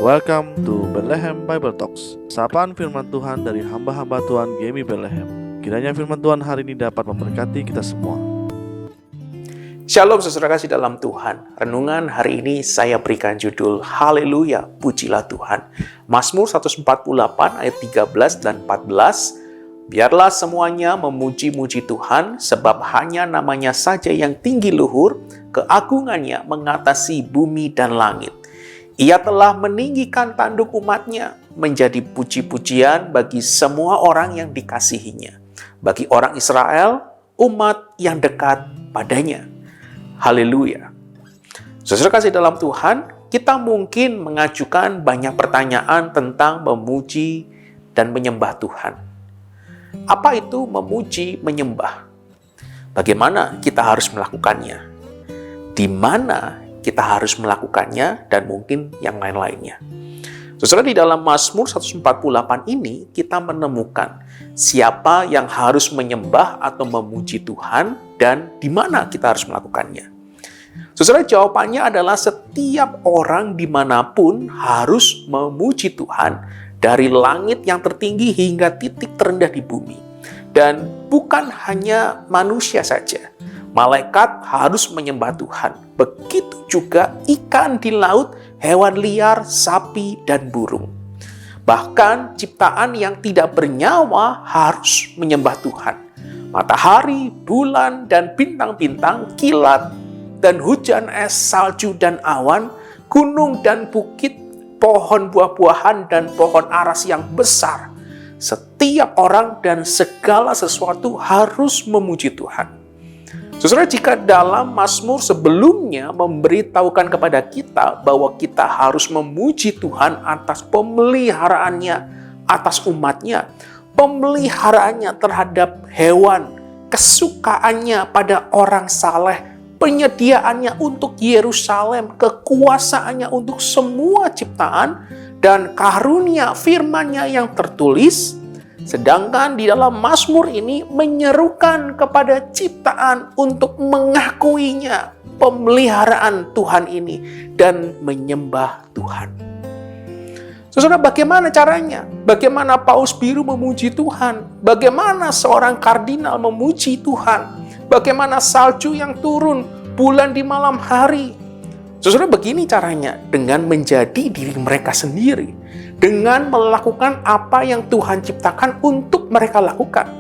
Welcome to Bethlehem Bible Talks. Sapaan firman Tuhan dari hamba-hamba Tuhan GMI Bethlehem. Kiranya firman Tuhan hari ini dapat memberkati kita semua. Shalom saudara kasih dalam Tuhan. Renungan hari ini saya berikan judul Haleluya, pujilah Tuhan. Mazmur 148 ayat 13 dan 14. Biarlah semuanya memuji-muji Tuhan, sebab hanya namanya saja yang tinggi luhur, keagungannya mengatasi bumi dan langit. Ia telah meninggikan tanduk umatnya, menjadi puji-pujian bagi semua orang yang dikasihinya. Bagi orang Israel, umat yang dekat padanya. Haleluya. Saudara kasih dalam Tuhan, kita mungkin mengajukan banyak pertanyaan tentang memuji dan menyembah Tuhan. Apa itu memuji, menyembah? Bagaimana kita harus melakukannya? Di mana kita harus melakukannya, dan mungkin yang lain-lainnya. Saudara, di dalam Mazmur 148 ini kita menemukan siapa yang harus menyembah atau memuji Tuhan dan di mana kita harus melakukannya. Saudara, jawabannya adalah setiap orang dimanapun harus memuji Tuhan, dari langit yang tertinggi hingga titik terendah di bumi. Dan bukan hanya manusia saja. Malaikat harus menyembah Tuhan. Begitu juga ikan di laut, hewan liar, sapi, dan burung. Bahkan ciptaan yang tidak bernyawa harus menyembah Tuhan. Matahari, bulan, dan bintang-bintang, kilat, dan hujan es, salju, dan awan, gunung dan bukit, pohon buah-buahan, dan pohon aras yang besar. Setiap orang dan segala sesuatu harus memuji Tuhan. Saudara, jika dalam Mazmur sebelumnya memberitahukan kepada kita bahwa kita harus memuji Tuhan atas pemeliharaannya, atas umatnya, pemeliharaannya terhadap hewan, kesukaannya pada orang saleh, penyediaannya untuk Yerusalem, kekuasaannya untuk semua ciptaan, dan karunia firman-Nya yang tertulis. Sedangkan di dalam Mazmur ini menyerukan kepada ciptaan untuk mengakuinya, pemeliharaan Tuhan ini, dan menyembah Tuhan. Saudara, bagaimana caranya? Bagaimana paus biru memuji Tuhan? Bagaimana seorang kardinal memuji Tuhan? Bagaimana salju yang turun, bulan di malam hari? Saudara, begini caranya, dengan menjadi diri mereka sendiri. Dengan melakukan apa yang Tuhan ciptakan untuk mereka lakukan.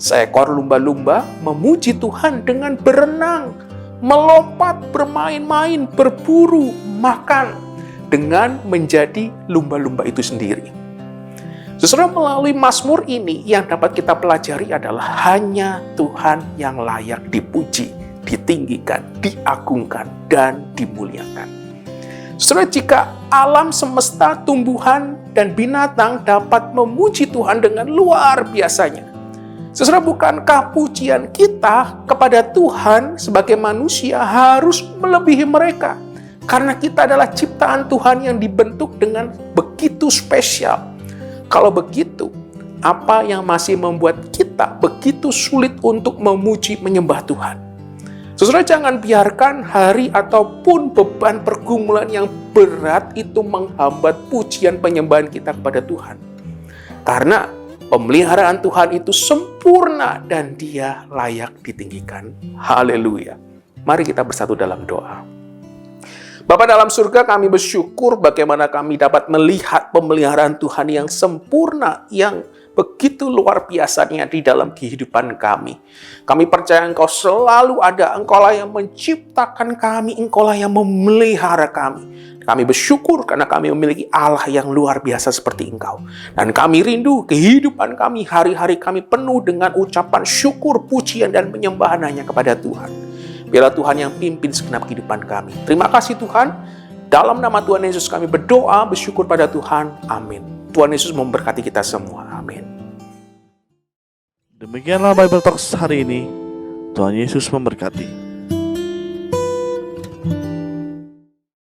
Seekor lumba-lumba memuji Tuhan dengan berenang, melompat, bermain-main, berburu, makan, dengan menjadi lumba-lumba itu sendiri. Saudara, melalui Mazmur ini yang dapat kita pelajari adalah hanya Tuhan yang layak dipuji, ditinggikan, diagungkan, dan dimuliakan. Saudara, jika alam semesta, tumbuhan, dan binatang dapat memuji Tuhan dengan luar biasanya, saudara, bukankah pujian kita kepada Tuhan sebagai manusia harus melebihi mereka? Karena kita adalah ciptaan Tuhan yang dibentuk dengan begitu spesial. Kalau begitu, apa yang masih membuat kita begitu sulit untuk memuji, menyembah Tuhan? Saudara, jangan biarkan hari ataupun beban pergumulan yang berat itu menghambat pujian penyembahan kita kepada Tuhan. Karena pemeliharaan Tuhan itu sempurna dan Dia layak ditinggikan. Haleluya. Mari kita bersatu dalam doa. Bapa dalam surga, kami bersyukur bagaimana kami dapat melihat pemeliharaan Tuhan yang sempurna, yang begitu luar biasanya di dalam kehidupan kami. Kami percaya Engkau selalu ada, Engkaulah yang menciptakan kami, Engkaulah yang memelihara kami. Kami bersyukur karena kami memiliki Allah yang luar biasa seperti Engkau. Dan kami rindu kehidupan kami, hari-hari kami penuh dengan ucapan syukur, pujian, dan penyembahan hanya kepada Tuhan. Biarlah Tuhan yang pimpin segenap kehidupan kami. Terima kasih Tuhan. Dalam nama Tuhan Yesus kami berdoa, bersyukur pada Tuhan. Amin. Tuhan Yesus memberkati kita semua. Amin. Demikianlah Bible Talks hari ini. Tuhan Yesus memberkati.